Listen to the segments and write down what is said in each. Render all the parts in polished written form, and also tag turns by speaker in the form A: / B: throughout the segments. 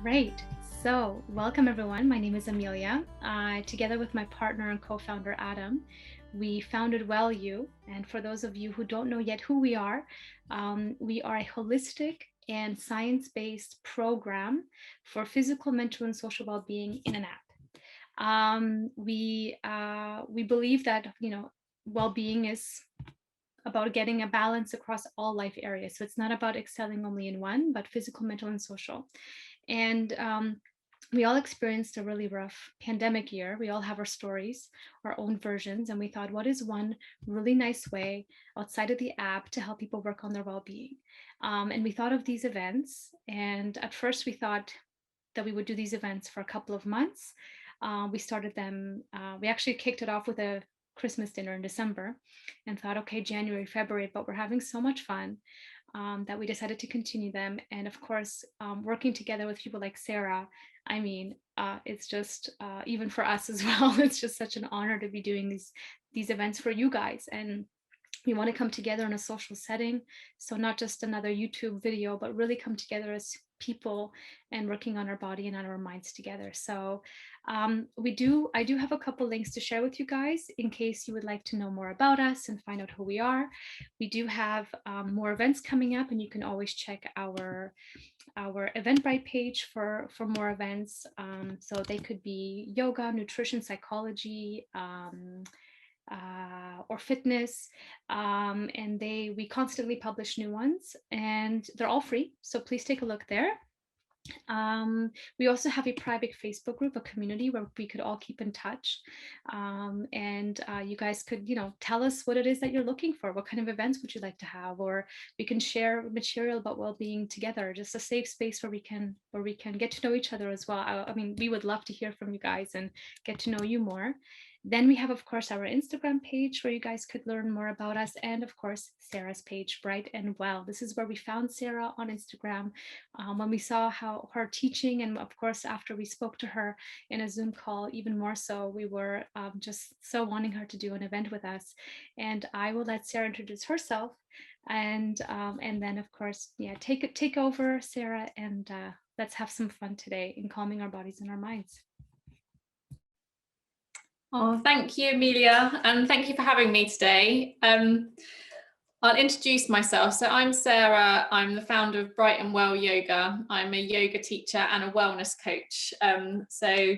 A: Great. So, welcome everyone. My name is Amelia. Together with my partner and co-founder Adam, we founded WellU. And for those of you who don't know yet who we are a holistic and science-based program for physical, mental, and social well-being in an app. We believe that well-being is about getting a balance across all life areas. So it's not about excelling only in one, but physical, mental, and social. And we all experienced a really rough pandemic year. We all have our stories, our own versions, and we thought, what is one really nice way outside of the app to help people work on their well-being? And we thought of these events. And at first we thought that we would do these events for a couple of months. We started them, we actually kicked it off with a Christmas dinner in December and thought, okay, January, February, but we're having so much fun that we decided to continue them. And of course, working together with people like Sarah, I mean, it's just, even for us as well, it's just such an honor to be doing these events for you guys. And we want to come together in a social setting. So not just another YouTube video, but really come together as people and working on our body and on our minds together. So I do have a couple links to share with you guys in case you would like to know more about us and find out who we are. We do have more events coming up, and you can always check our Eventbrite page for more events. So they could be yoga, nutrition, psychology, or fitness, and we constantly publish new ones, and they're all free, so please take a look there. We also have a private Facebook group, a community where we could all keep in touch, and you guys could tell us what it is that you're looking for. What kind of events would you like to have? Or we can share material about well-being together, just a safe space where we can get to know each other as well. I mean, we would love to hear from you guys and get to know you more. Then we have, of course, our Instagram page where you guys could learn more about us. And of course, Sarah's page, Bright and Well. This is where we found Sarah on Instagram when we saw how her teaching. And of course, after we spoke to her in a Zoom call, even more so, we were just so wanting her to do an event with us. And I will let Sarah introduce herself. And then, of course, yeah, take over, Sarah, and let's have some fun today in calming our bodies and our minds.
B: Oh, thank you, Amelia, and thank you for having me today. I'll introduce myself. So I'm Sarah. I'm the founder of Bright and Well Yoga. I'm a yoga teacher and a wellness coach. So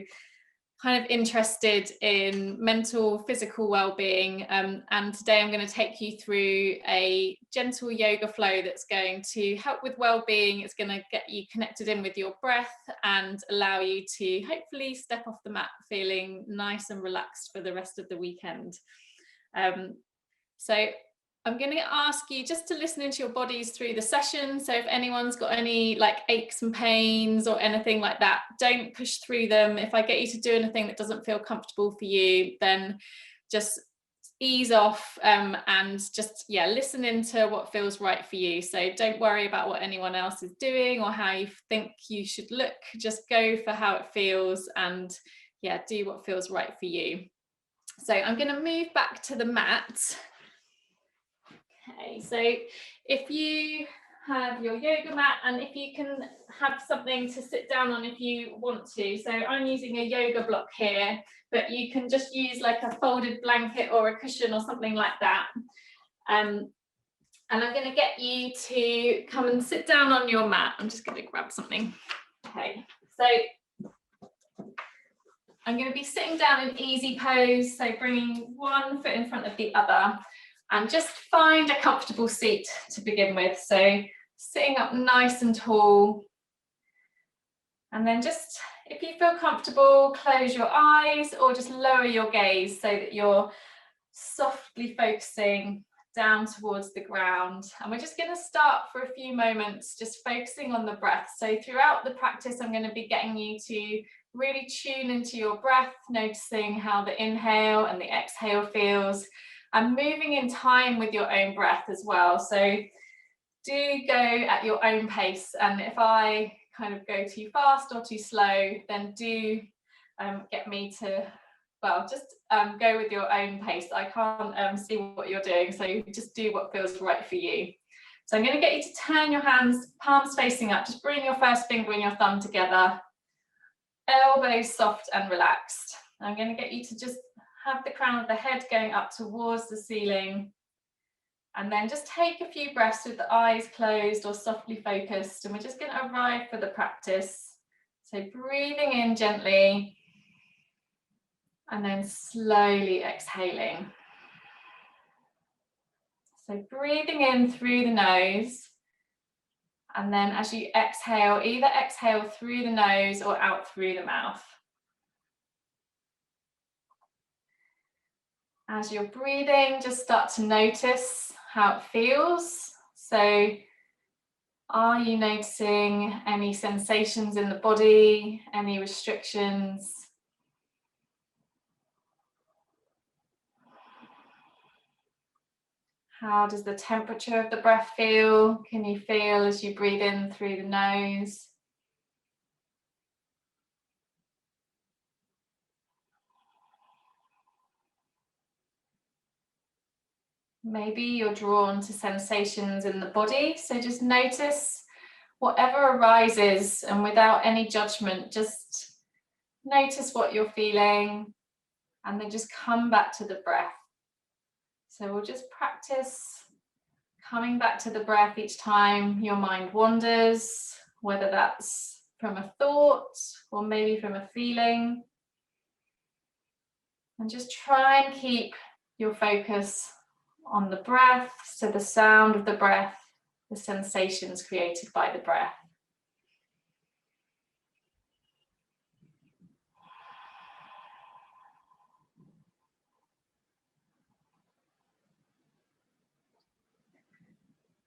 B: kind of interested in mental, physical well-being. And today I'm going to take you through a gentle yoga flow that's going to help with well-being. It's going to get you connected in with your breath and allow you to hopefully step off the mat feeling nice and relaxed for the rest of the weekend. So I'm going to ask you just to listen into your bodies through the session. So if anyone's got any like aches and pains or anything like that, don't push through them. If I get you to do anything that doesn't feel comfortable for you, then just ease off and just, listen into what feels right for you. So don't worry about what anyone else is doing or how you think you should look. Just go for how it feels and do what feels right for you. So I'm going to move back to the mat. Okay, so if you have your yoga mat, and if you can have something to sit down on if you want to. So I'm using a yoga block here, but you can just use like a folded blanket or a cushion or something like that. And I'm going to get you to come and sit down on your mat. I'm just going to grab something. Okay, so I'm going to be sitting down in easy pose, so bringing one foot in front of the other. And just find a comfortable seat to begin with. So sitting up nice and tall. And then just, if you feel comfortable, close your eyes or just lower your gaze so that you're softly focusing down towards the ground. And we're just going to start for a few moments just focusing on the breath. So throughout the practice, I'm going to be getting you to really tune into your breath, noticing how the inhale and the exhale feels. And moving in time with your own breath as well. So do go at your own pace. And if I kind of go too fast or too slow, then do get me to, just go with your own pace. I can't see what you're doing. So just do what feels right for you. So I'm going to get you to turn your hands, palms facing up. Just bring your first finger and your thumb together. Elbows soft and relaxed. I'm going to get you to just have the crown of the head going up towards the ceiling. And then just take a few breaths with the eyes closed or softly focused. And we're just going to arrive for the practice. So breathing in gently. And then slowly exhaling. So breathing in through the nose. And then as you exhale, either exhale through the nose or out through the mouth. As you're breathing, just start to notice how it feels. So are you noticing any sensations in the body, any restrictions? How does the temperature of the breath feel? Can you feel as you breathe in through the nose? Maybe you're drawn to sensations in the body, so just notice whatever arises and without any judgment, just notice what you're feeling and then just come back to the breath. So we'll just practice coming back to the breath each time your mind wanders, whether that's from a thought or maybe from a feeling. And just try and keep your focus on the breath, so the sound of the breath, the sensations created by the breath.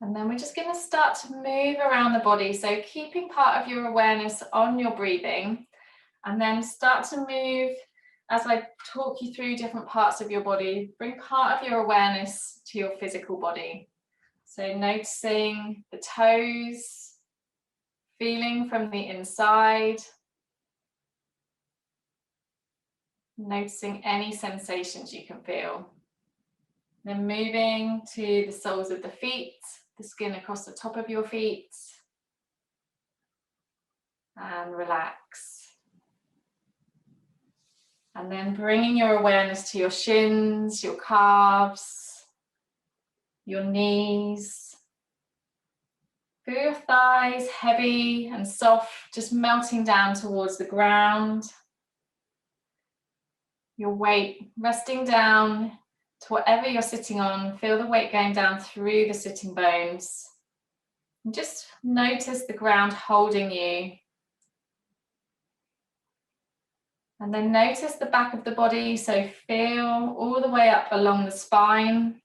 B: And then we're just going to start to move around the body. So keeping part of your awareness on your breathing, and then start to move as I talk you through different parts of your body. Bring part of your awareness to your physical body. So noticing the toes, feeling from the inside, noticing any sensations you can feel. Then moving to the soles of the feet, the skin across the top of your feet, and relax. And then bringing your awareness to your shins, your calves, your knees. Feel your thighs heavy and soft, just melting down towards the ground. Your weight resting down to whatever you're sitting on. Feel the weight going down through the sitting bones. And just notice the ground holding you. And then notice the back of the body, so feel all the way up along the spine.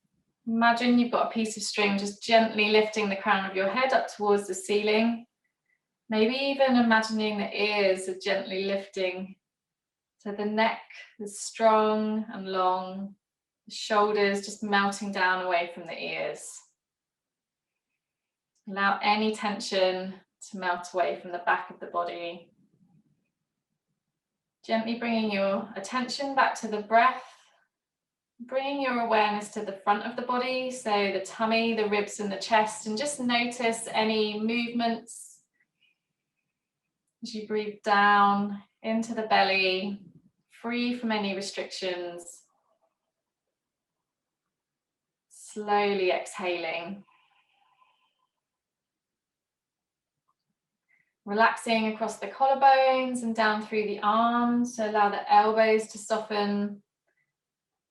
B: Imagine you've got a piece of string just gently lifting the crown of your head up towards the ceiling. Maybe even imagining the ears are gently lifting. So the neck is strong and long, the shoulders just melting down away from the ears. Allow any tension to melt away from the back of the body. Gently bringing your attention back to the breath, bringing your awareness to the front of the body, so the tummy, the ribs and the chest, and just notice any movements as you breathe down into the belly, free from any restrictions. Slowly exhaling. Relaxing across the collarbones and down through the arms, so allow the elbows to soften.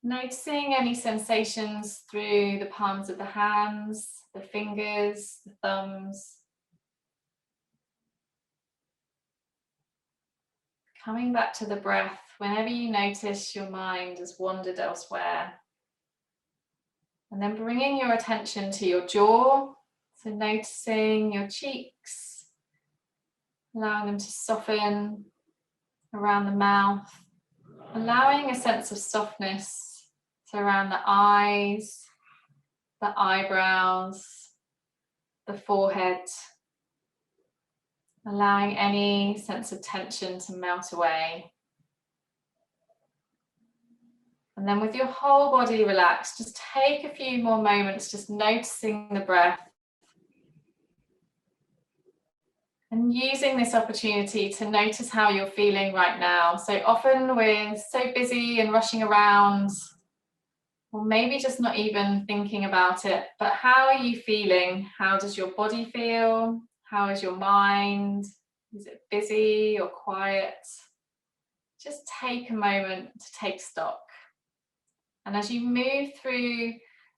B: Noticing any sensations through the palms of the hands, the fingers, the thumbs. Coming back to the breath whenever you notice your mind has wandered elsewhere. And then bringing your attention to your jaw, so noticing your cheeks, allowing them to soften around the mouth, allowing a sense of softness, so around the eyes, the eyebrows, the forehead, allowing any sense of tension to melt away. And then with your whole body relaxed, just take a few more moments just noticing the breath, And using this opportunity to notice how you're feeling right now. So often we're so busy and rushing around, or maybe just not even thinking about it, but how are you feeling? How does your body feel? How is your mind? Is it busy or quiet? Just take a moment to take stock. And as you move through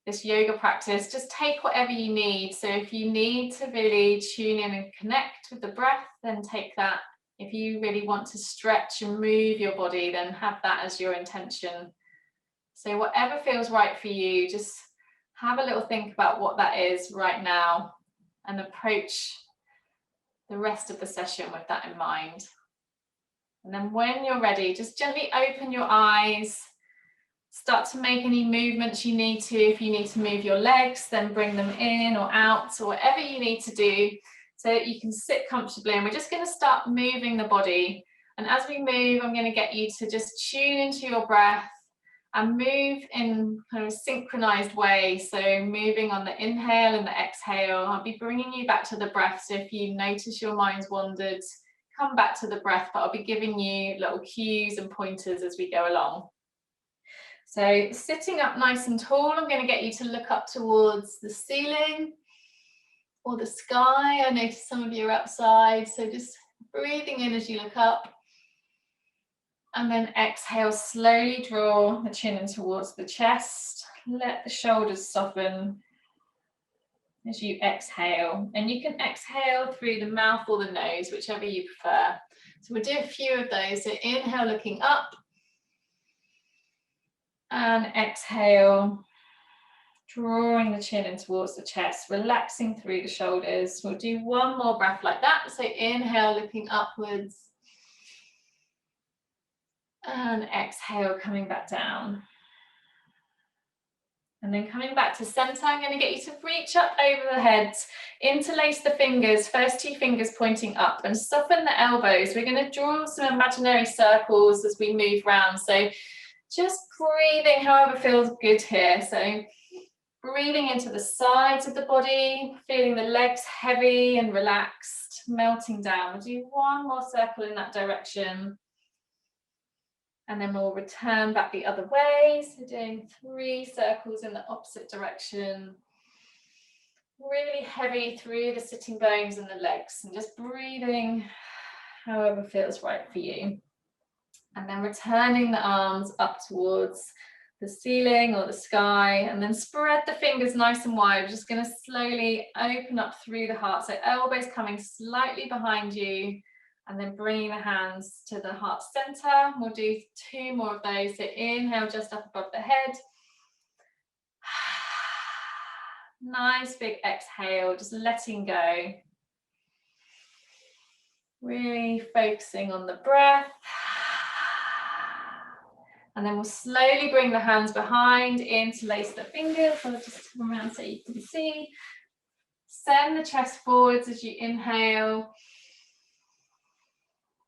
B: this yoga practice, just take whatever you need. So if you need to really tune in and connect with the breath, then take that. If you really want to stretch and move your body, then have that as your intention. So whatever feels right for you, just have a little think about what that is right now and approach the rest of the session with that in mind. And then when you're ready, just gently open your eyes. Start to make any movements you need to. If you need to move your legs, then bring them in or out, or whatever you need to do so that you can sit comfortably. And we're just going to start moving the body. And as we move, I'm going to get you to just tune into your breath and move in kind of a synchronized way. So moving on the inhale and the exhale. I'll be bringing you back to the breath. So if you notice your mind's wandered, come back to the breath, but I'll be giving you little cues and pointers as we go along. So sitting up nice and tall, I'm going to get you to look up towards the ceiling or the sky. I notice some of you are outside, so just breathing in as you look up. And then exhale, slowly draw the chin in towards the chest. Let the shoulders soften as you exhale. And you can exhale through the mouth or the nose, whichever you prefer. So we'll do a few of those. So inhale, looking up. And exhale, drawing the chin in towards the chest, relaxing through the shoulders. We'll do one more breath like that. So inhale, looking upwards. And exhale, coming back down. And then coming back to center, I'm going to get you to reach up over the head, interlace the fingers, first two fingers pointing up, and soften the elbows. We're going to draw some imaginary circles as we move around. So just breathing however feels good here. So breathing into the sides of the body, feeling the legs heavy and relaxed, melting down. We'll do one more circle in that direction. And then we'll return back the other way. So doing 3 circles in the opposite direction. Really heavy through the sitting bones and the legs, and just breathing however feels right for you. And then returning the arms up towards the ceiling or the sky, and then spread the fingers nice and wide. We're just going to slowly open up through the heart. So elbows coming slightly behind you, and then bringing the hands to the heart center. We'll do 2 more of those. So inhale just up above the head. Nice big exhale, just letting go. Really focusing on the breath. And then we'll slowly bring the hands behind, interlace the fingers. So I'll just come around so you can see. Send the chest forwards as you inhale.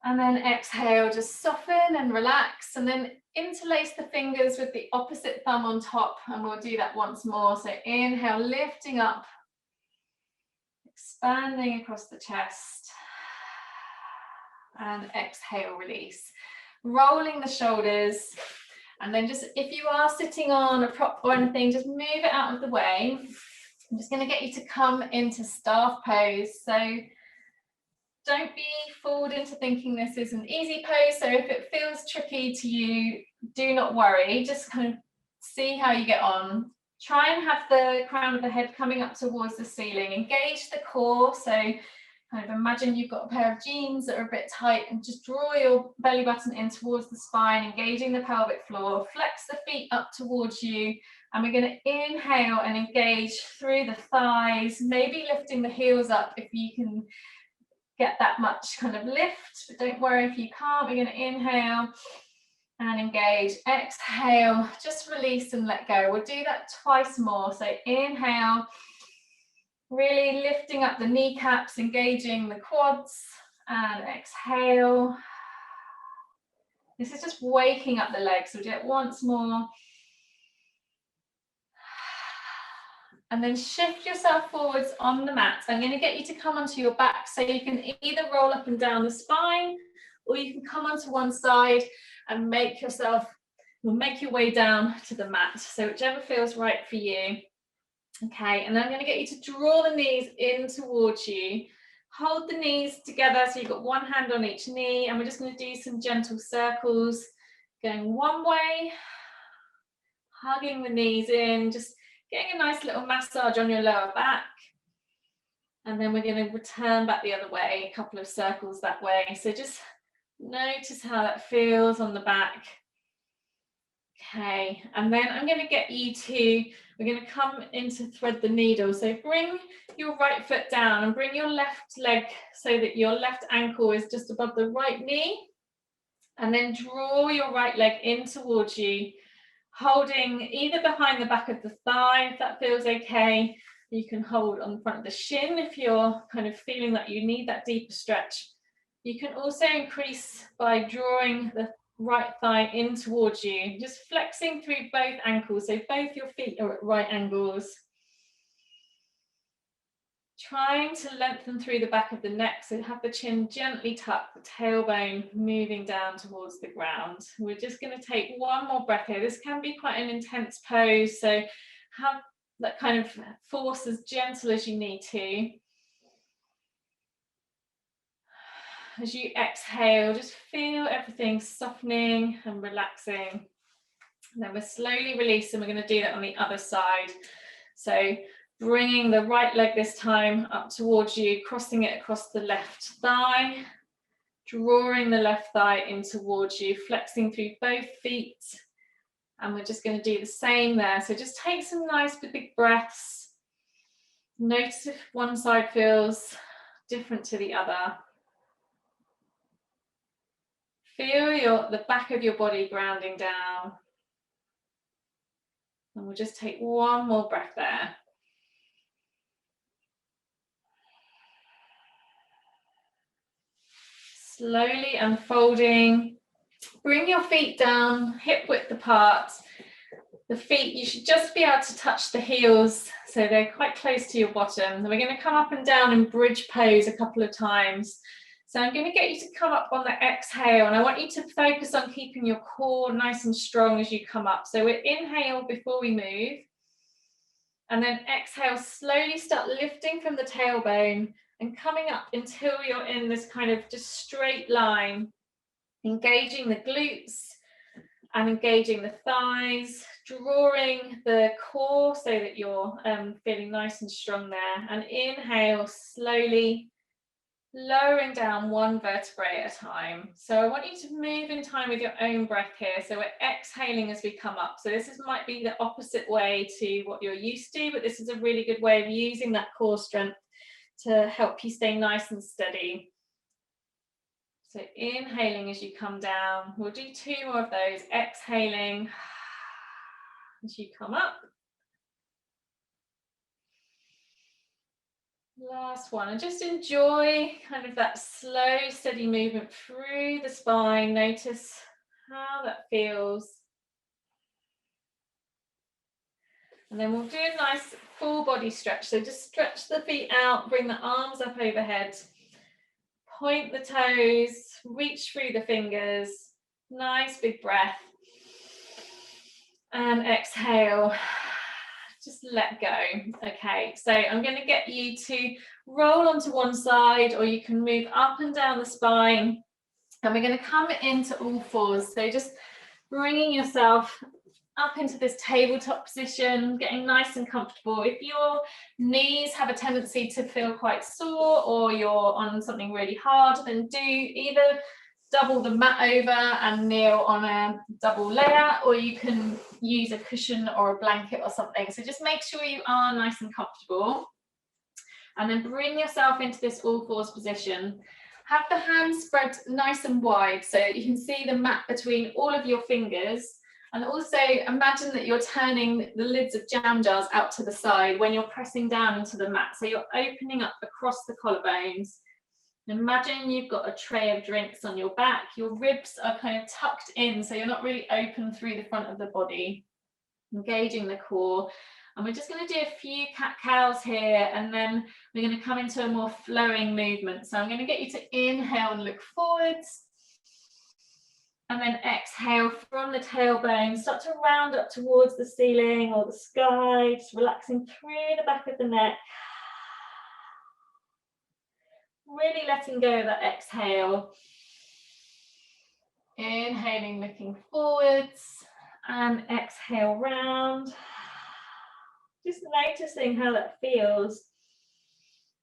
B: And then exhale, just soften and relax. And then interlace the fingers with the opposite thumb on top. And we'll do that once more. So inhale, lifting up, expanding across the chest. And exhale, release. Rolling the shoulders. And then just, if you are sitting on a prop or anything, just move it out of the way. I'm just going to get you to come into staff pose. So don't be fooled into thinking this is an easy pose. So if it feels tricky to you, do not worry. Just kind of see how you get on. Try and have the crown of the head coming up towards the ceiling. Engage the core. So kind of imagine you've got a pair of jeans that are a bit tight, and just draw your belly button in towards the spine, engaging the pelvic floor. Flex the feet up towards you. And we're going to inhale and engage through the thighs, maybe lifting the heels up if you can get that much kind of lift, but don't worry if you can't. We're going to inhale and engage. Exhale, just release and let go. We'll do that twice more. So inhale, really lifting up the kneecaps, engaging the quads, and exhale. This is just waking up the legs. We'll do it once more. And then shift yourself forwards on the mat. I'm going to get you to come onto your back, so you can either roll up and down the spine, or you can come onto one side and make your way down to the mat. So whichever feels right for you. Okay, and then I'm going to get you to draw the knees in towards you. Hold the knees together, so you've got one hand on each knee, and we're just going to do some gentle circles, going one way, hugging the knees in, just getting a nice little massage on your lower back. And then we're going to return back the other way, a couple of circles that way. So just notice how that feels on the back. Okay, and then I'm going to get you to, we're going to come into thread the needle. So bring your right foot down and bring your left leg so that your left ankle is just above the right knee. And then draw your right leg in towards you, holding either behind the back of the thigh, if that feels okay. You can hold on the front of the shin if you're kind of feeling that you need that deeper stretch. You can also increase by drawing the right thigh in towards you, just flexing through both ankles, so both your feet are at right angles. Trying to lengthen through the back of the neck, so have the chin gently tucked, the tailbone moving down towards the ground. We're just going to take one more breath here. This can be quite an intense pose, so have that kind of force as gentle as you need to. As you exhale, just feel everything softening and relaxing. And then we're slowly releasing. We're going to do that on the other side. So bringing the right leg this time up towards you, crossing it across the left thigh, drawing the left thigh in towards you, flexing through both feet. And we're just going to do the same there. So just take some nice big breaths. Notice if one side feels different to the other. Feel the back of your body grounding down. And we'll just take one more breath there. Slowly unfolding. Bring your feet down, hip width apart. The feet, you should just be able to touch the heels, so they're quite close to your bottom. We're going to come up and down in bridge pose a couple of times. So I'm going to get you to come up on the exhale, and I want you to focus on keeping your core nice and strong as you come up. So we're inhale before we move, and then exhale, slowly start lifting from the tailbone and coming up until you're in this kind of just straight line, engaging the glutes and engaging the thighs, drawing the core so that you're feeling nice and strong there. And inhale, slowly lowering down one vertebrae at a time. So I want you to move in time with your own breath here. So we're exhaling as we come up. So might be the opposite way to what you're used to, but this is a really good way of using that core strength to help you stay nice and steady. So inhaling as you come down. We'll do 2 more of those. Exhaling as you come up. Last one. And just enjoy kind of that slow, steady movement through the spine. Notice how that feels. And then we'll do a nice full body stretch. So just stretch the feet out, bring the arms up overhead. Point the toes, reach through the fingers. Nice big breath. And exhale. Just let go. Okay, so I'm going to get you to roll onto one side, or you can move up and down the spine. And we're going to come into all fours. So just bringing yourself up into this tabletop position, getting nice and comfortable. If your knees have a tendency to feel quite sore, or you're on something really hard, then do either double the mat over and kneel on a double layer, or you can use a cushion or a blanket or something. So just make sure you are nice and comfortable. And then bring yourself into this all fours position. Have the hands spread nice and wide so you can see the mat between all of your fingers. And also imagine that you're turning the lids of jam jars out to the side when you're pressing down into the mat. So you're opening up across the collarbones. Imagine you've got a tray of drinks on your back. Your ribs are kind of tucked in, so you're not really open through the front of the body. Engaging the core. And we're just going to do a few cat-cows here, and then we're going to come into a more flowing movement. So I'm going to get you to inhale and look forwards. And then exhale from the tailbone, start to round up towards the ceiling or the sky, just relaxing through the back of the neck. Really letting go of that exhale. Inhaling, looking forwards, and exhale round. Just noticing how that feels.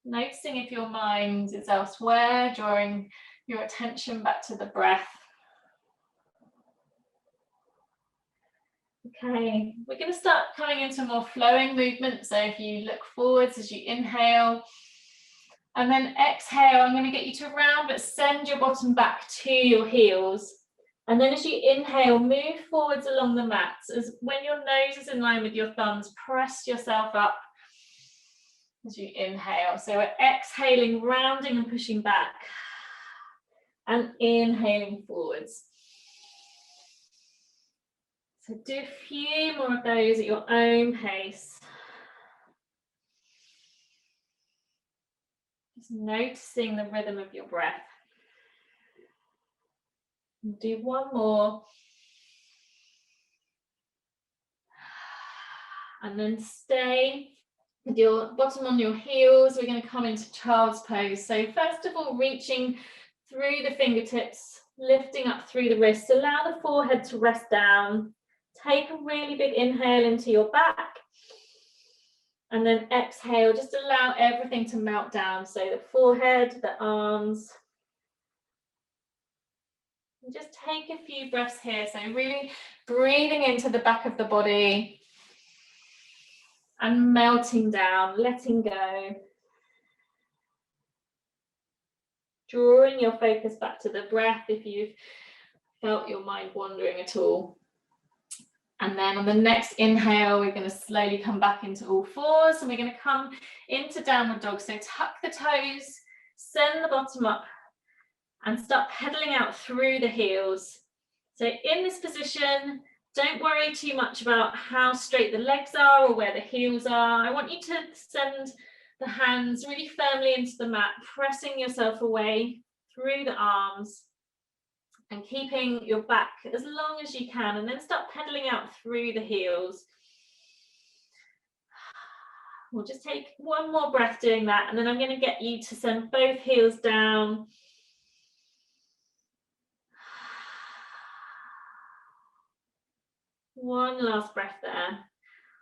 B: Noticing if your mind is elsewhere, drawing your attention back to the breath. Okay, we're going to start coming into more flowing movement. So if you look forwards as you inhale, and then exhale, I'm going to get you to round, but send your bottom back to your heels. And then as you inhale, move forwards along the mat. As when your nose is in line with your thumbs, press yourself up as you inhale. So we're exhaling, rounding and pushing back, and inhaling forwards. So do a few more of those at your own pace. Just noticing the rhythm of your breath. Do one more. And then stay with your bottom on your heels. We're going to come into child's pose. So first of all, reaching through the fingertips, lifting up through the wrists. Allow the forehead to rest down. Take a really big inhale into your back. And then exhale, just allow everything to melt down. So the forehead, the arms. And just take a few breaths here. So really breathing into the back of the body and melting down, letting go. Drawing your focus back to the breath if you've felt your mind wandering at all. And then on the next inhale, we're going to slowly come back into all fours, and we're going to come into downward dog. So tuck the toes, send the bottom up, and start pedaling out through the heels. So in this position, don't worry too much about how straight the legs are or where the heels are. I want you to send the hands really firmly into the mat, pressing yourself away through the arms and keeping your back as long as you can, and then start pedaling out through the heels. We'll just take one more breath doing that, and then I'm going to get you to send both heels down. One last breath there.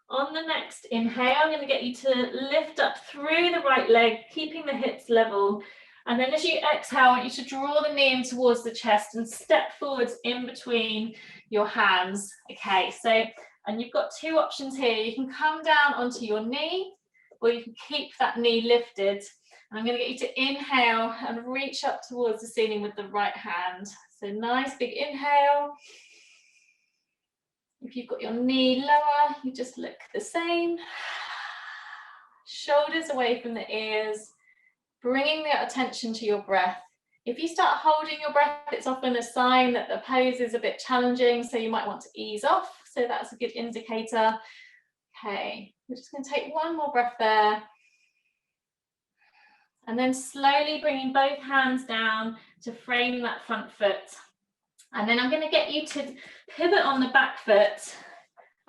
B: On the next inhale, I'm going to get you to lift up through the right leg, keeping the hips level. And then as you exhale, I want you to draw the knee in towards the chest and step forwards in between your hands. Okay, so, and you've got two options here. You can come down onto your knee, or you can keep that knee lifted. And I'm going to get you to inhale and reach up towards the ceiling with the right hand. So nice big inhale. If you've got your knee lower, you just look the same. Shoulders away from the ears, bringing the attention to your breath. If you start holding your breath, it's often a sign that the pose is a bit challenging, so you might want to ease off. So that's a good indicator. Okay, we're just going to take one more breath there. And then slowly bringing both hands down to frame that front foot. And then I'm going to get you to pivot on the back foot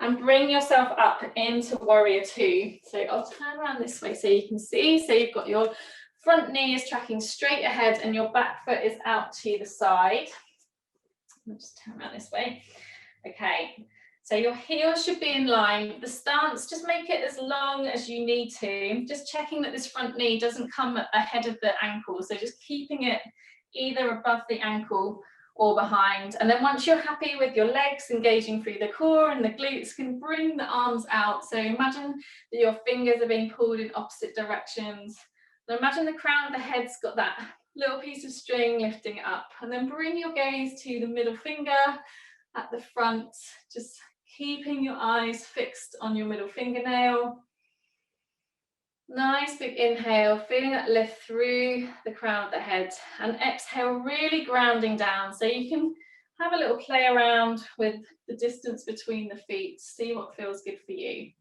B: and bring yourself up into warrior two. So I'll turn around this way so you can see. So you've got your front knee is tracking straight ahead and your back foot is out to the side. I'll just turn around this way. Okay, so your heels should be in line. The stance, just make it as long as you need to. Just checking that this front knee doesn't come ahead of the ankle. So just keeping it either above the ankle or behind. And then once you're happy with your legs engaging through the core and the glutes, can bring the arms out. So imagine that your fingers are being pulled in opposite directions. Now imagine the crown of the head's got that little piece of string lifting it up. And then bring your gaze to the middle finger at the front, just keeping your eyes fixed on your middle fingernail. Nice big inhale, feeling that lift through the crown of the head, and exhale, really grounding down. So you can have a little play around with the distance between the feet, see what feels good for you.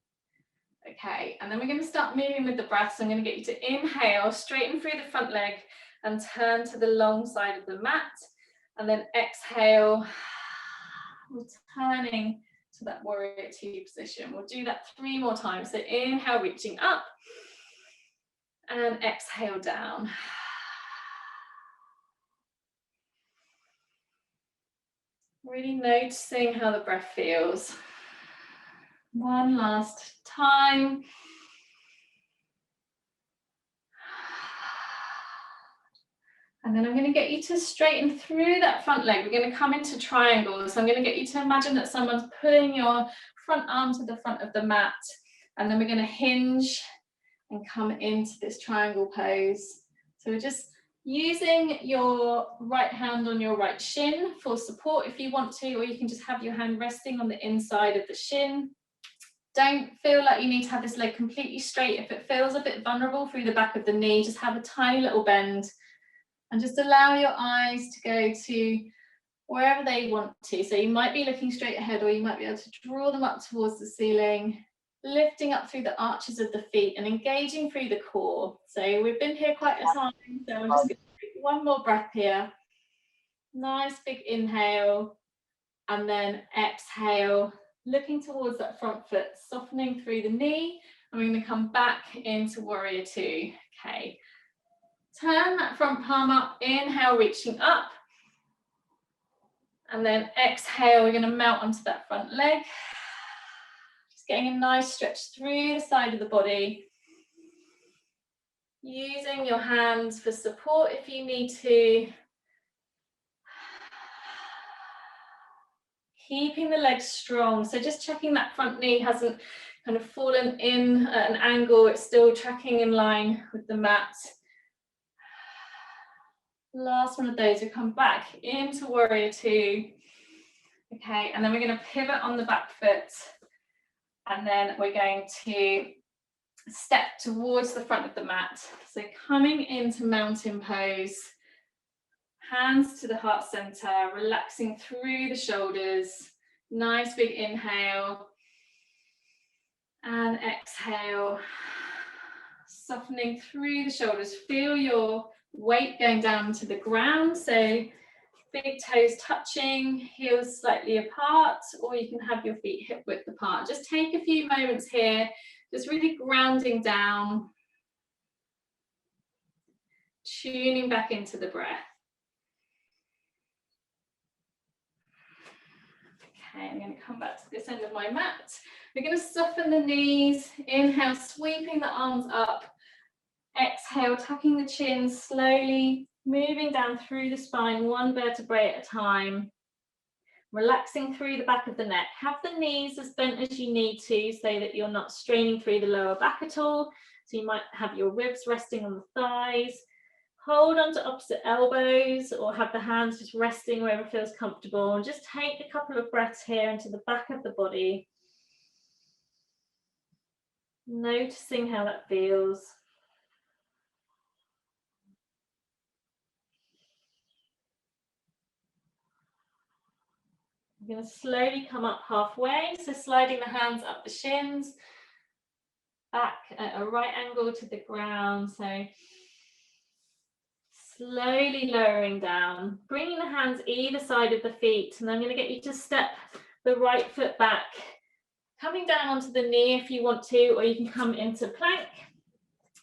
B: Okay, and then we're going to start moving with the breath. So I'm going to get you to inhale, straighten through the front leg and turn to the long side of the mat. And then exhale, returning to that warrior two position. We'll do that 3 more times. So inhale, reaching up, and exhale down. Really noticing how the breath feels. One last time. And then I'm going to get you to straighten through that front leg. We're going to come into triangles. So I'm going to get you to imagine that someone's pulling your front arm to the front of the mat. And then we're going to hinge and come into this triangle pose. So we're just using your right hand on your right shin for support if you want to, or you can just have your hand resting on the inside of the shin. Don't feel like you need to have this leg completely straight. If it feels a bit vulnerable through the back of the knee, just have a tiny little bend. And just allow your eyes to go to wherever they want to. So you might be looking straight ahead, or you might be able to draw them up towards the ceiling, lifting up through the arches of the feet and engaging through the core. So we've been here quite a time, so I'm just going to take one more breath here. Nice big inhale, and then exhale, looking towards that front foot, softening through the knee, and we're going to come back into warrior two. Okay. Turn that front palm up, inhale, reaching up. And then exhale, we're going to mount onto that front leg. Just getting a nice stretch through the side of the body. Using your hands for support if you need to. Keeping the legs strong. So just checking that front knee hasn't kind of fallen in at an angle. It's still tracking in line with the mat. Last one of those, we come back into warrior two. Okay, and then we're going to pivot on the back foot, and then we're going to step towards the front of the mat. So coming into mountain pose, hands to the heart center, relaxing through the shoulders. Nice big inhale, and exhale, softening through the shoulders. Feel your weight going down to the ground, so big toes touching, heels slightly apart, or you can have your feet hip width apart. Just take a few moments here, just really grounding down, tuning back into the breath. Okay, I'm going to come back to this end of my mat. We're going to soften the knees, inhale, sweeping the arms up, exhale, tucking the chin slowly, moving down through the spine, one vertebrae at a time. Relaxing through the back of the neck. Have the knees as bent as you need to so that you're not straining through the lower back at all. So you might have your ribs resting on the thighs. Hold on to opposite elbows, or have the hands just resting wherever feels comfortable. And just take a couple of breaths here into the back of the body. Noticing how that feels. I'm going to slowly come up halfway, so sliding the hands up the shins, back at a right angle to the ground, so slowly lowering down, bringing the hands either side of the feet, and I'm going to get you to step the right foot back, coming down onto the knee if you want to, or you can come into plank.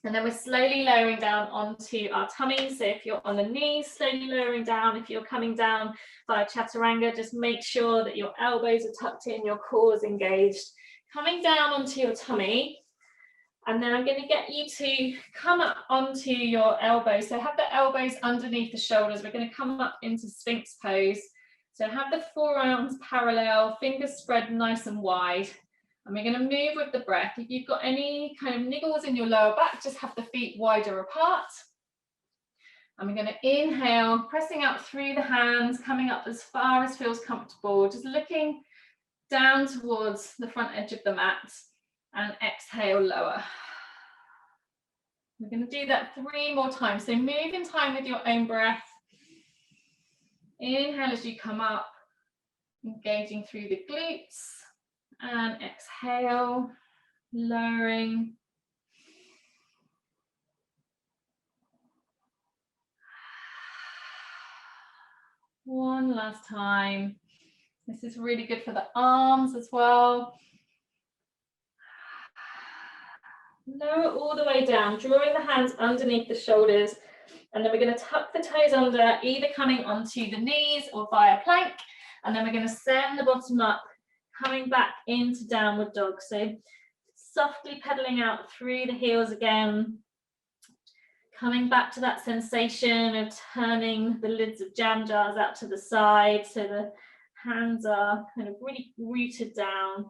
B: And then we're slowly lowering down onto our tummies. So if you're on the knees, slowly lowering down. If you're coming down via chaturanga, just make sure that your elbows are tucked in, your core is engaged. Coming down onto your tummy. And then I'm going to get you to come up onto your elbows. So have the elbows underneath the shoulders. We're going to come up into Sphinx pose. So have the forearms parallel, fingers spread nice and wide. And we're going to move with the breath. If you've got any kind of niggles in your lower back, just have the feet wider apart. And we're going to inhale, pressing up through the hands, coming up as far as feels comfortable, just looking down towards the front edge of the mat, and exhale, lower. We're going to do that 3 more times. So move in time with your own breath. Inhale as you come up, engaging through the glutes. And exhale, lowering. One last time. This is really good for the arms as well. Lower all the way down, drawing the hands underneath the shoulders. And then we're going to tuck the toes under, either coming onto the knees or via plank. And then we're going to send the bottom up, coming back into downward dog. So softly pedaling out through the heels again. Coming back to that sensation of turning the lids of jam jars out to the side so the hands are kind of really rooted down.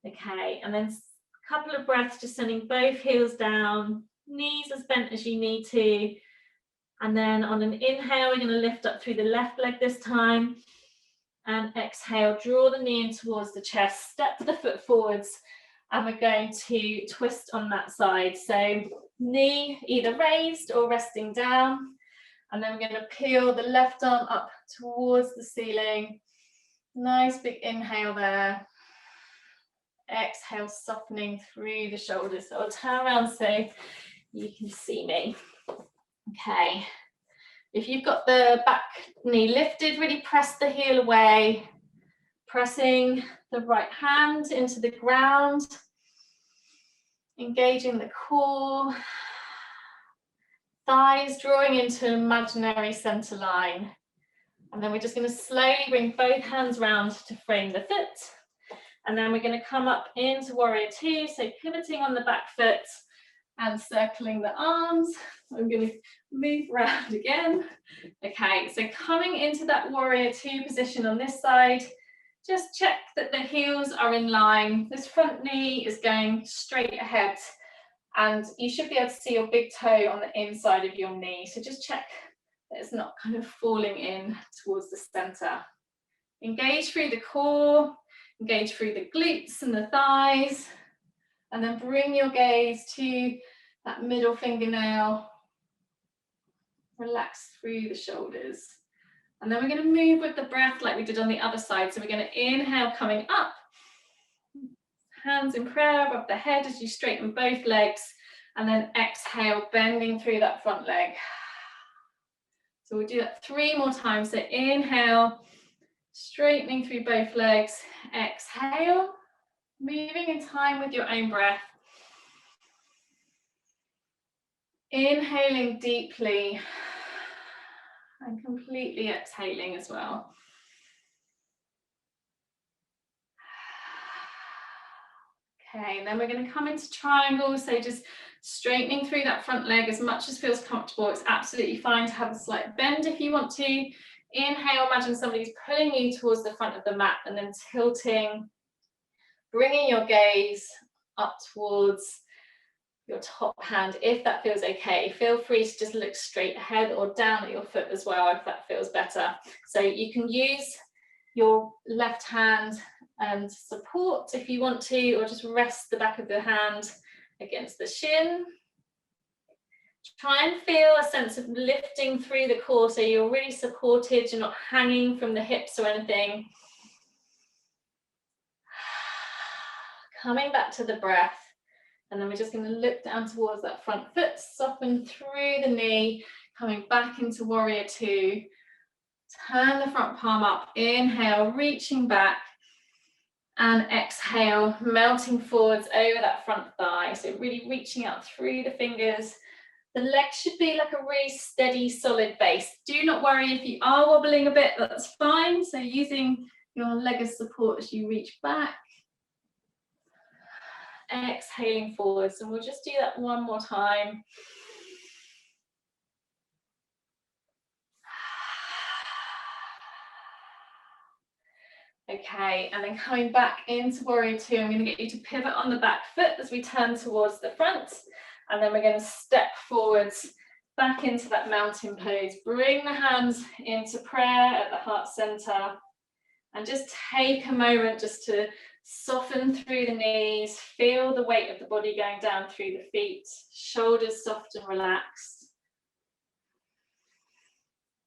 B: Okay, and then a couple of breaths, just sending both heels down, knees as bent as you need to. And then on an inhale, we're going to lift up through the left leg this time. And exhale, draw the knee in towards the chest, step the foot forwards, and we're going to twist on that side. So knee either raised or resting down. And then we're going to peel the left arm up towards the ceiling. Nice big inhale there. Exhale, softening through the shoulders. So I'll turn around so you can see me. Okay. If you've got the back knee lifted, really press the heel away, pressing the right hand into the ground, engaging the core, thighs drawing into an imaginary center line. And then we're just going to slowly bring both hands round to frame the foot. And then we're going to come up into warrior two, so pivoting on the back foot and circling the arms. I'm going to move around again. Okay, so coming into that warrior two position on this side, just check that the heels are in line. This front knee is going straight ahead, and you should be able to see your big toe on the inside of your knee. So just check that it's not kind of falling in towards the center. Engage through the core, engage through the glutes and the thighs, and then bring your gaze to that middle fingernail. Relax through the shoulders. And then we're going to move with the breath like we did on the other side. So we're going to inhale coming up, hands in prayer above the head as you straighten both legs, and then exhale, bending through that front leg. So we'll do that 3 more times. So inhale, straightening through both legs. Exhale, moving in time with your own breath. Inhaling deeply and completely exhaling as well. Okay, and then we're going to come into triangle. So just straightening through that front leg as much as feels comfortable. It's absolutely fine to have a slight bend if you want to. Inhale, imagine somebody's pulling you towards the front of the mat and then tilting, bringing your gaze up towards your top hand if that feels okay. Feel free to just look straight ahead or down at your foot as well if that feels better. So you can use your left hand and support if you want to, or just rest the back of the hand against the shin. Try and feel a sense of lifting through the core so you're really supported, you're not hanging from the hips or anything. Coming back to the breath. And then we're just going to look down towards that front foot, soften through the knee, coming back into warrior two. Turn the front palm up, inhale, reaching back, and exhale, melting forwards over that front thigh. So really reaching out through the fingers. The legs should be like a really steady, solid base. Do not worry if you are wobbling a bit, that's fine. So using your leg as support as you reach back. Exhaling forwards, and we'll just do that one more time. Okay, and then coming back into warrior two, I'm going to get you to pivot on the back foot as we turn towards the front, and then we're going to step forwards back into that mountain pose. Bring the hands into prayer at the heart center, and just take a moment just to soften through the knees, feel the weight of the body going down through the feet, shoulders soft and relaxed.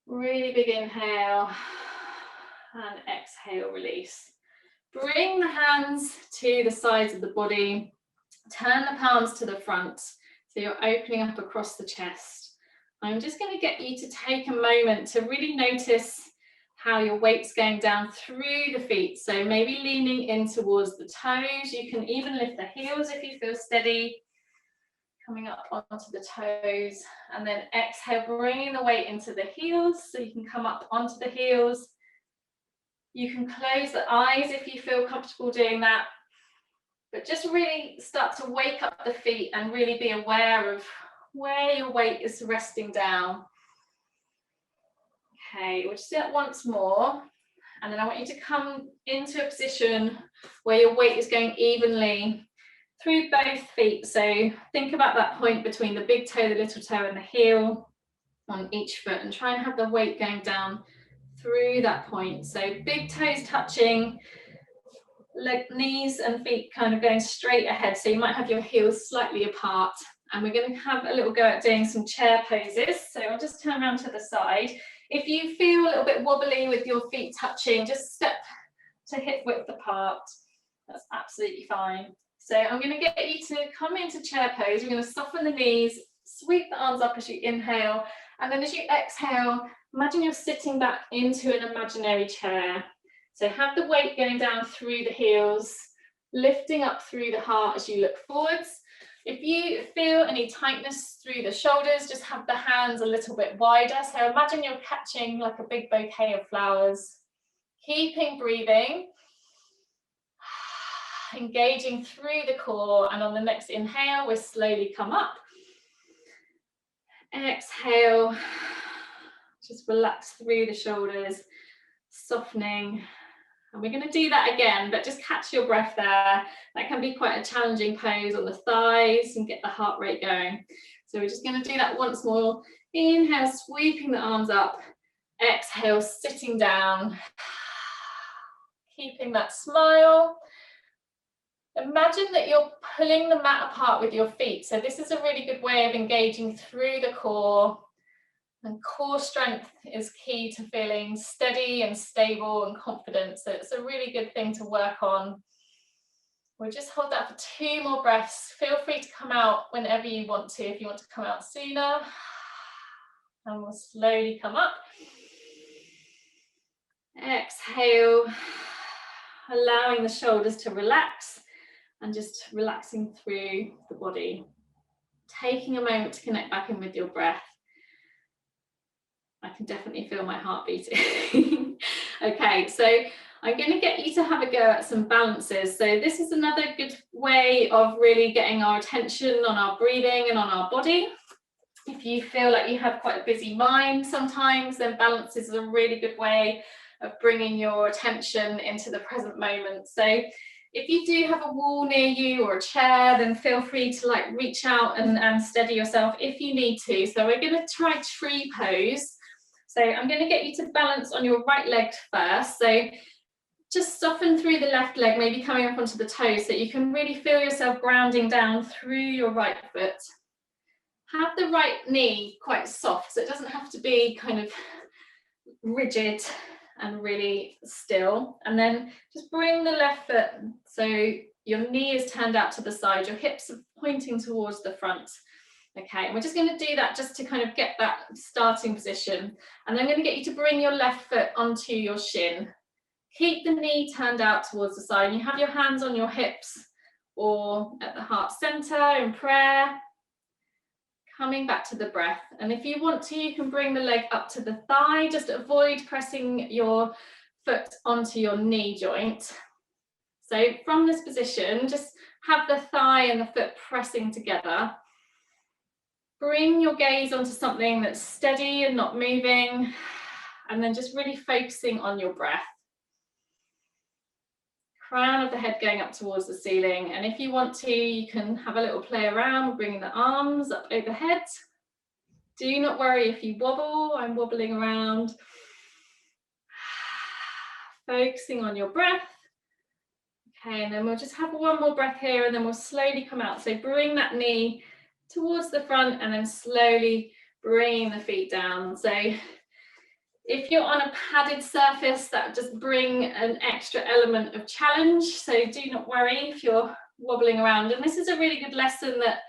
B: Really big inhale and exhale, release. Bring the hands to the sides of the body, Turn the palms to the front, so you're opening up across the chest. I'm just going to get you to take a moment to really notice how your weight's going down through the feet. So maybe leaning in towards the toes. You can even lift the heels if you feel steady. Coming up onto the toes, and then exhale, bringing the weight into the heels, so you can come up onto the heels. You can close the eyes if you feel comfortable doing that, but just really start to wake up the feet and really be aware of where your weight is resting down. Okay, we'll just do that once more, and then I want you to come into a position where your weight is going evenly through both feet. So think about that point between the big toe, the little toe, and the heel on each foot, and try and have the weight going down through that point. So big toes touching, knees and feet kind of going straight ahead. So you might have your heels slightly apart. And we're going to have a little go at doing some chair poses. So I'll just turn around to the side. If you feel a little bit wobbly with your feet touching, just step to hip width apart. That's absolutely fine. So I'm going to get you to come into chair pose. We're going to soften the knees, sweep the arms up as you inhale, and then as you exhale, imagine you're sitting back into an imaginary chair. So have the weight going down through the heels, lifting up through the heart as you look forwards. If you feel any tightness through the shoulders, just have the hands a little bit wider. So imagine you're catching like a big bouquet of flowers. Keeping breathing. Engaging through the core, and on the next inhale, we'll slowly come up. Exhale, just relax through the shoulders, softening. And we're going to do that again, but just catch your breath there. That can be quite a challenging pose on the thighs and get the heart rate going. So we're just going to do that once more. Inhale, sweeping the arms up. Exhale, sitting down. Keeping that smile. Imagine that you're pulling the mat apart with your feet. So this is a really good way of engaging through the core. And core strength is key to feeling steady and stable and confident. So it's a really good thing to work on. We'll just hold that for 2 more breaths. Feel free to come out whenever you want to, if you want to come out sooner. And we'll slowly come up. Exhale, allowing the shoulders to relax. And just relaxing through the body. Taking a moment to connect back in with your breath. I can definitely feel my heart beating. Okay, so I'm going to get you to have a go at some balances. So this is another good way of really getting our attention on our breathing and on our body. If you feel like you have quite a busy mind sometimes, then balance is a really good way of bringing your attention into the present moment. So if you do have a wall near you or a chair, then feel free to like reach out and steady yourself if you need to. So we're going to try tree pose. So I'm going to get you to balance on your right leg first. So just soften through the left leg, maybe coming up onto the toes, so you can really feel yourself grounding down through your right foot. Have the right knee quite soft, so it doesn't have to be kind of rigid and really still. And then just bring the left foot so your knee is turned out to the side, your hips are pointing towards the front. Okay, and we're just going to do that just to kind of get that starting position. And then I'm going to get you to bring your left foot onto your shin. Keep the knee turned out towards the side. You have your hands on your hips or at the heart center in prayer. Coming back to the breath. And if you want to, you can bring the leg up to the thigh. Just avoid pressing your foot onto your knee joint. So from this position, just have the thigh and the foot pressing together. Bring your gaze onto something that's steady and not moving. And then just really focusing on your breath. Crown of the head going up towards the ceiling. And if you want to, you can have a little play around, bringing the arms up overhead. Do not worry if you wobble. I'm wobbling around. Focusing on your breath. Okay, and then we'll just have one more breath here and then we'll slowly come out. So bring that knee towards the front and then slowly bringing the feet down. So if you're on a padded surface, that will just bring an extra element of challenge. So do not worry if you're wobbling around. And this is a really good lesson that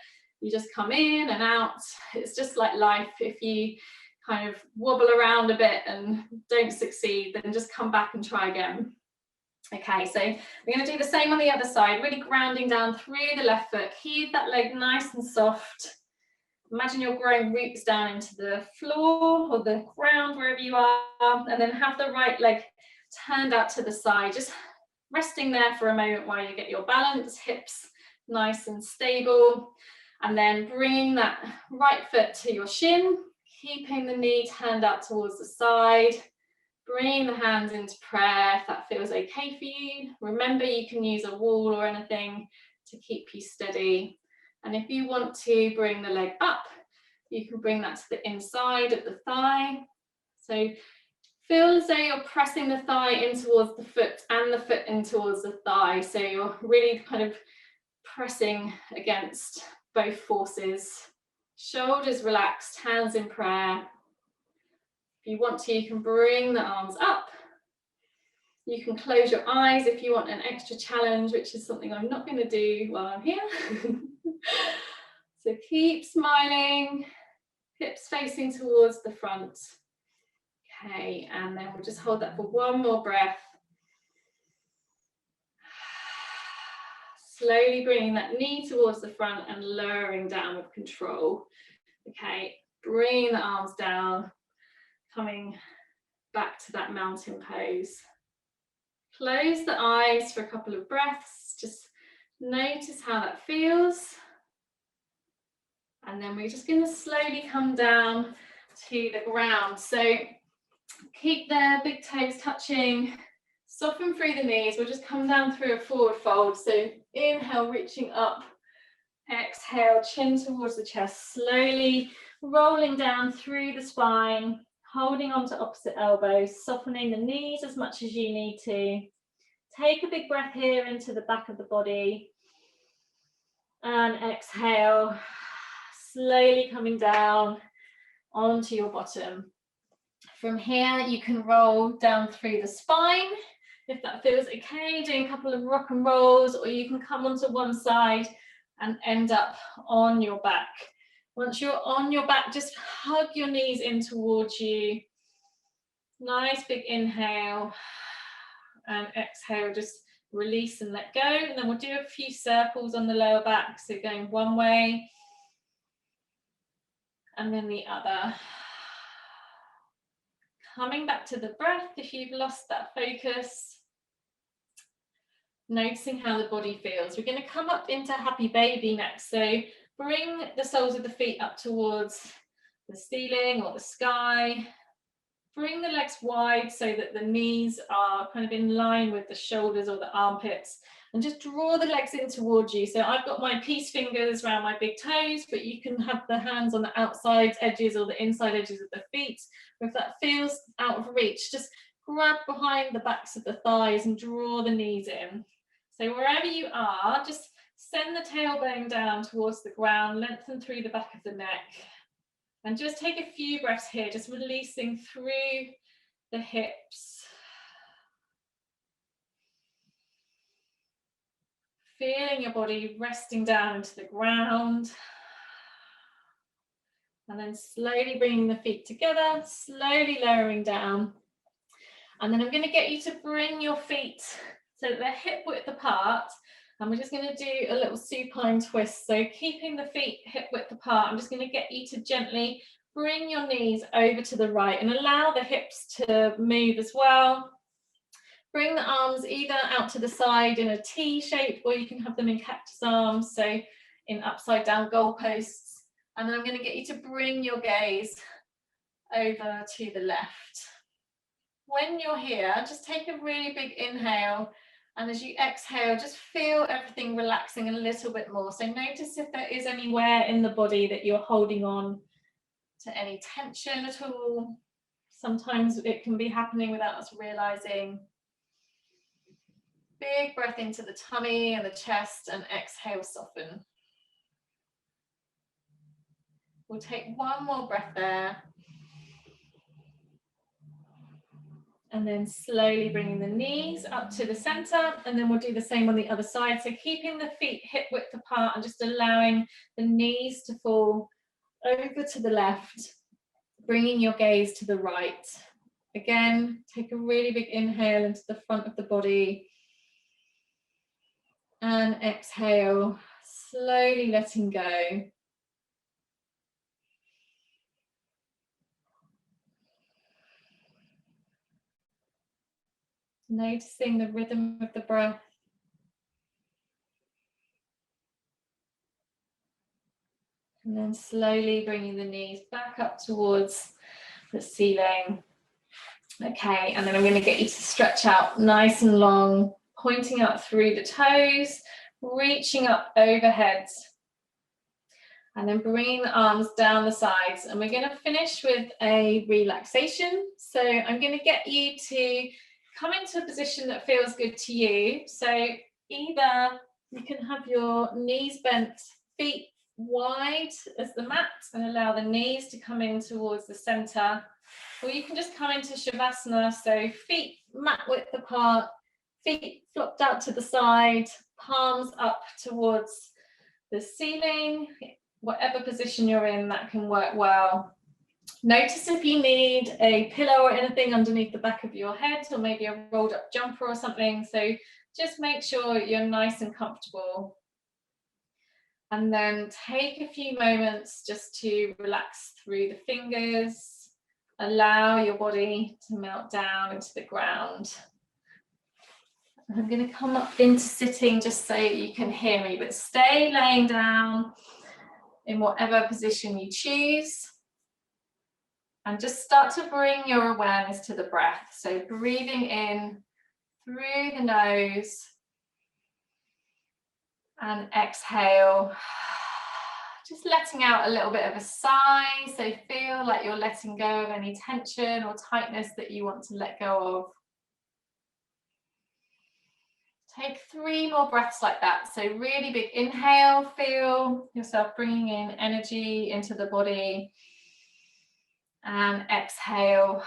B: you just come in and out. It's just like life. If you kind of wobble around a bit and don't succeed, then just come back and try again. Okay, so we're going to do the same on the other side, really grounding down through the left foot. Keep that leg nice and soft. Imagine you're growing roots down into the floor or the ground, wherever you are, and then have the right leg turned out to the side, just resting there for a moment while you get your balance, hips nice and stable, and then bringing that right foot to your shin, keeping the knee turned out towards the side, bringing the hands into prayer if that feels okay for you. Remember, you can use a wall or anything to keep you steady. And if you want to bring the leg up, you can bring that to the inside of the thigh. So feel as though you're pressing the thigh in towards the foot and the foot in towards the thigh. So you're really kind of pressing against both forces. Shoulders relaxed, hands in prayer. If you want to, you can bring the arms up. You can close your eyes if you want an extra challenge, which is something I'm not going to do while I'm here. So keep smiling, hips facing towards the front. Okay, and then we'll just hold that for one more breath. Slowly bringing that knee towards the front and lowering down with control. Okay, bringing the arms down, coming back to that mountain pose. Close the eyes for a couple of breaths. Just notice how that feels. And then we're just going to slowly come down to the ground. So keep the big toes touching. Soften through the knees. We'll just come down through a forward fold. So inhale, reaching up. Exhale, chin towards the chest. Slowly rolling down through the spine. Holding onto opposite elbows. Softening the knees as much as you need to. Take a big breath here into the back of the body. And exhale. Slowly coming down onto your bottom. From here, you can roll down through the spine, if that feels okay, doing a couple of rock and rolls, or you can come onto one side and end up on your back. Once you're on your back, just hug your knees in towards you. Nice big inhale, and exhale, just release and let go. And then we'll do a few circles on the lower back, so going one way, and then the other. Coming back to the breath if you've lost that focus. Noticing how the body feels. We're going to come up into happy baby next. So bring the soles of the feet up towards the ceiling or the sky. Bring the legs wide so that the knees are kind of in line with the shoulders or the armpits, and just draw the legs in towards you. So I've got my peace fingers around my big toes, but you can have the hands on the outside edges or the inside edges of the feet. Or if that feels out of reach, just grab behind the backs of the thighs and draw the knees in. So wherever you are, just send the tailbone down towards the ground, lengthen through the back of the neck. And just take a few breaths here, just releasing through the hips. Feeling your body resting down into the ground. And then slowly bringing the feet together, slowly lowering down. And then I'm going to get you to bring your feet so that they're hip width apart. And we're just going to do a little supine twist. So keeping the feet hip width apart, I'm just going to get you to gently bring your knees over to the right and allow the hips to move as well. Bring the arms either out to the side in a T shape, or you can have them in cactus arms, so in upside down goalposts. And then I'm going to get you to bring your gaze over to the left. When you're here, just take a really big inhale. And as you exhale, just feel everything relaxing a little bit more. So notice if there is anywhere in the body that you're holding on to any tension at all. Sometimes it can be happening without us realizing. Big breath into the tummy and the chest, and exhale, soften. We'll take one more breath there. And then slowly bringing the knees up to the center, and then we'll do the same on the other side. So keeping the feet hip width apart and just allowing the knees to fall over to the left, bringing your gaze to the right. Again, take a really big inhale into the front of the body. And exhale, slowly letting go. Noticing the rhythm of the breath. And then slowly bringing the knees back up towards the ceiling. Okay, and then I'm going to get you to stretch out nice and long, pointing out through the toes, reaching up overhead. And then bringing the arms down the sides. And we're going to finish with a relaxation. So I'm going to get you to come into a position that feels good to you. So either you can have your knees bent, feet wide as the mat, and allow the knees to come in towards the center, or you can just come into Shavasana, so feet mat width apart, feet flopped out to the side, palms up towards the ceiling. Whatever position you're in, that can work well. Notice if you need a pillow or anything underneath the back of your head, or maybe a rolled up jumper or something. So just make sure you're nice and comfortable. And then take a few moments just to relax through the fingers. Allow your body to melt down into the ground. I'm going to come up into sitting just so you can hear me, but stay laying down in whatever position you choose. And just start to bring your awareness to the breath. So breathing in through the nose and exhale. Just letting out a little bit of a sigh. So feel like you're letting go of any tension or tightness that you want to let go of. Take 3 more breaths like that. So really big inhale, feel yourself bringing in energy into the body. And exhale,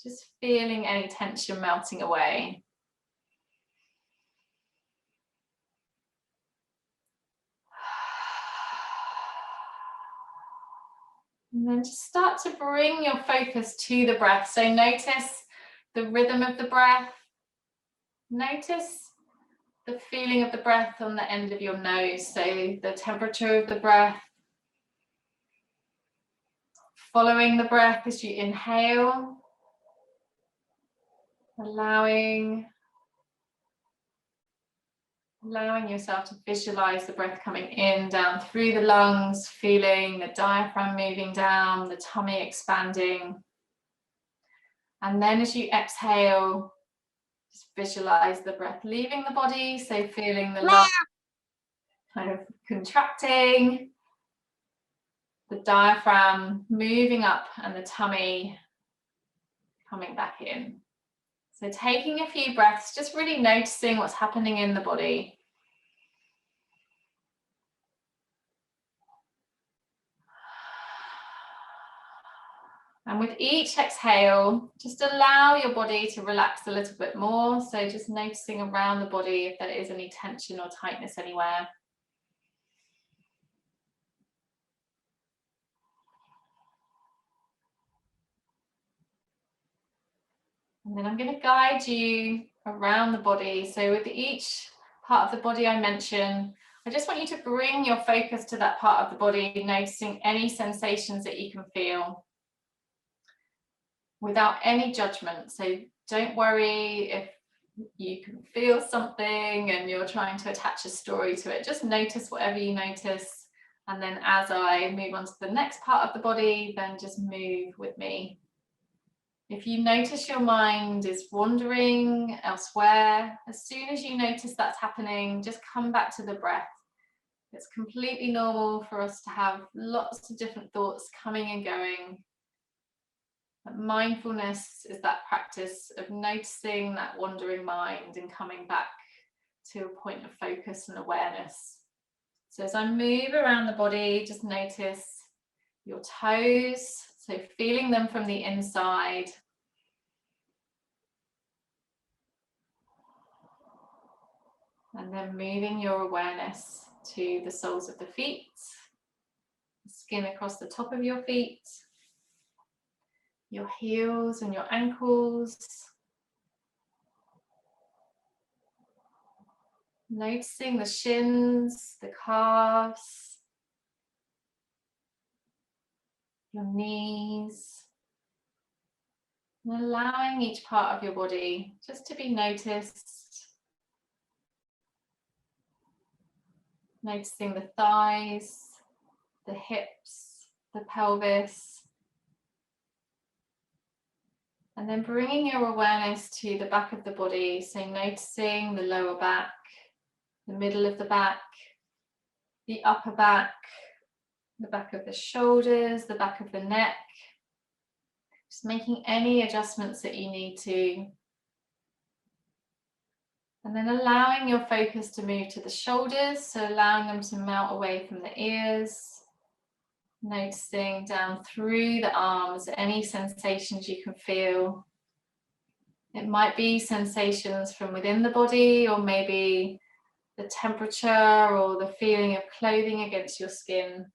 B: just feeling any tension melting away. And then just start to bring your focus to the breath. So notice the rhythm of the breath. Notice the feeling of the breath on the end of your nose. So the temperature of the breath. Following the breath as you inhale. Allowing yourself to visualize the breath coming in, down through the lungs, feeling the diaphragm moving down, the tummy expanding. And then as you exhale, just visualize the breath leaving the body, so feeling the lungs kind of contracting, the diaphragm moving up and the tummy coming back in. So taking a few breaths, just really noticing what's happening in the body. And with each exhale, just allow your body to relax a little bit more. So just noticing around the body if there is any tension or tightness anywhere. And then I'm going to guide you around the body. So with each part of the body I mention, I just want you to bring your focus to that part of the body, noticing any sensations that you can feel without any judgment. So don't worry if you can feel something and you're trying to attach a story to it. Just notice whatever you notice. And then as I move on to the next part of the body, then just move with me. If you notice your mind is wandering elsewhere, as soon as you notice that's happening, just come back to the breath. It's completely normal for us to have lots of different thoughts coming and going. But mindfulness is that practice of noticing that wandering mind and coming back to a point of focus and awareness. So as I move around the body, just notice your toes, so feeling them from the inside. And then moving your awareness to the soles of the feet, the skin across the top of your feet, your heels and your ankles. Noticing the shins, the calves, your knees, and allowing each part of your body just to be noticed. Noticing the thighs, the hips, the pelvis. And then bringing your awareness to the back of the body, so noticing the lower back, the middle of the back, the upper back, the back of the shoulders, the back of the neck. Just making any adjustments that you need to. And then allowing your focus to move to the shoulders, so allowing them to melt away from the ears. Noticing down through the arms, any sensations you can feel. It might be sensations from within the body, or maybe the temperature or the feeling of clothing against your skin.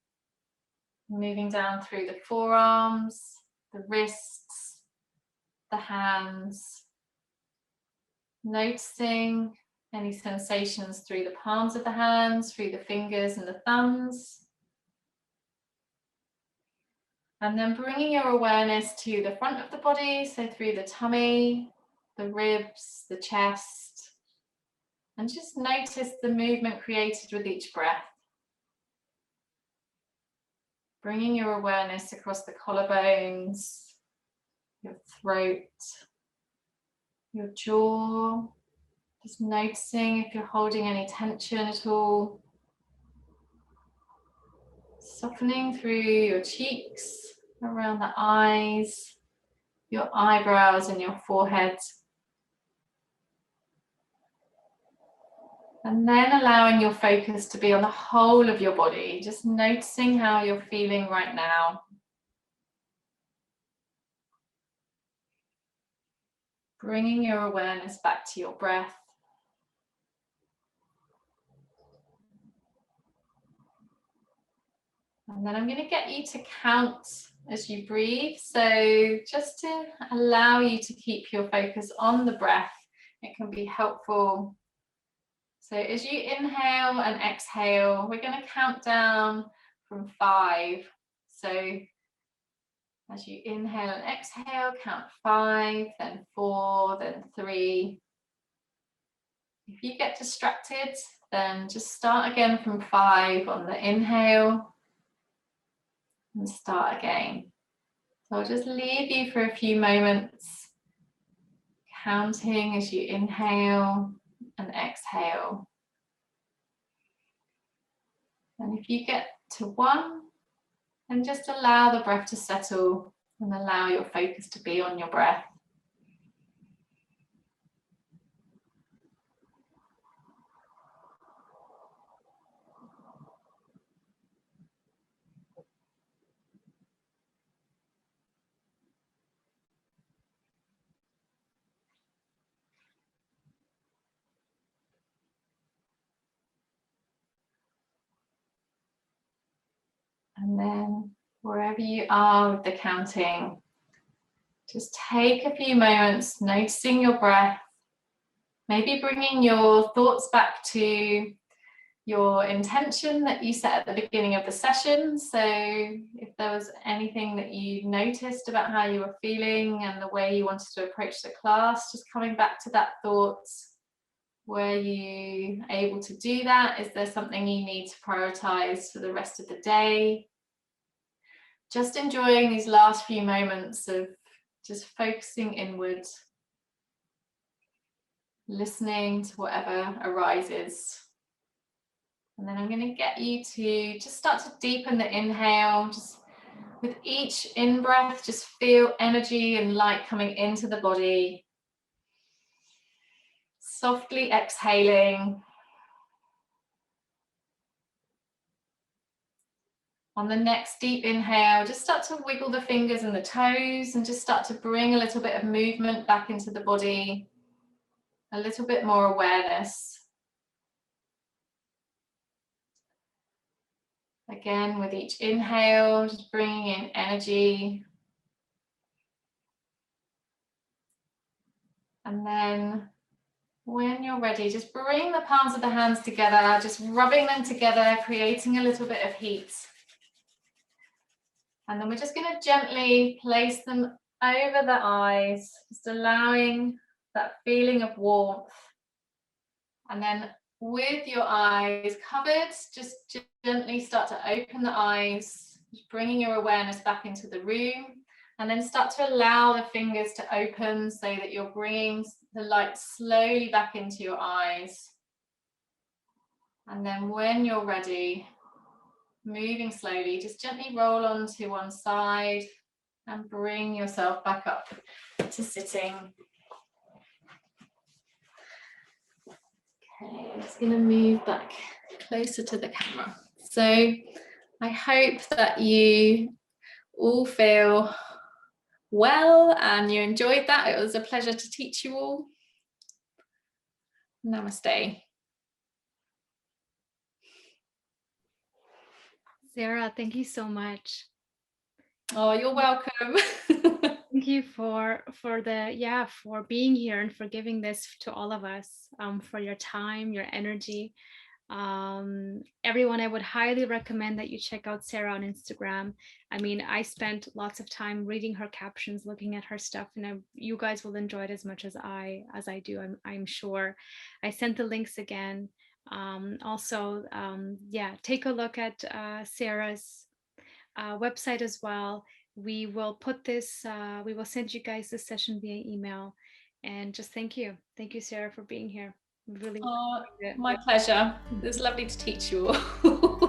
B: Moving down through the forearms, the wrists, the hands. Noticing any sensations through the palms of the hands, through the fingers and the thumbs. And then bringing your awareness to the front of the body, so through the tummy, the ribs, the chest. And just notice the movement created with each breath. Bringing your awareness across the collarbones, your throat, your jaw. Just noticing if you're holding any tension at all. Softening through your cheeks, around the eyes, your eyebrows and your forehead. And then allowing your focus to be on the whole of your body, just noticing how you're feeling right now. Bringing your awareness back to your breath. And then I'm going to get you to count as you breathe. So just to allow you to keep your focus on the breath, it can be helpful. So as you inhale and exhale, we're going to count down from 5. So as you inhale and exhale, count 5, then 4, then 3. If you get distracted, then just start again from 5 on the inhale and start again. So I'll just leave you for a few moments, counting as you inhale and exhale. And if you get to 1, then just allow the breath to settle and allow your focus to be on your breath. And then wherever you are with the counting, just take a few moments noticing your breath, maybe bringing your thoughts back to your intention that you set at the beginning of the session. So if there was anything that you noticed about how you were feeling and the way you wanted to approach the class, just coming back to that thought. Were you able to do that? Is there something you need to prioritize for the rest of the day? Just enjoying these last few moments of just focusing inward, listening to whatever arises. And then I'm going to get you to just start to deepen the inhale. Just with each in-breath, just feel energy and light coming into the body. Softly exhaling. On the next deep inhale, just start to wiggle the fingers and the toes and just start to bring a little bit of movement back into the body, a little bit more awareness. Again, with each inhale, just bringing in energy. And then when you're ready, just bring the palms of the hands together, just rubbing them together, creating a little bit of heat. And then we're just going to gently place them over the eyes, just allowing that feeling of warmth. And then with your eyes covered, just gently start to open the eyes, just bringing your awareness back into the room. And then start to allow the fingers to open so that you're bringing the light slowly back into your eyes. And then when you're ready, moving slowly, just gently roll onto one side and bring yourself back up to sitting. Okay, I'm just going to move back closer to the camera. So I hope that you all feel well and you enjoyed that. It was a pleasure to teach you all. Namaste.
A: Sarah, thank you so much.
B: Oh, you're welcome.
A: Thank you for being here and for giving this to all of us, for your time, your energy. Everyone, I would highly recommend that you check out Sarah on Instagram. I mean, I spent lots of time reading her captions, looking at her stuff, and you guys will enjoy it as much as I do. I'm sure. I sent the links again. Also, take a look at Sarah's website as well. We will put this. We will send you guys this session via email. And just thank you, Sarah, for being here. Really.
B: Oh, my pleasure. It was lovely to teach you all.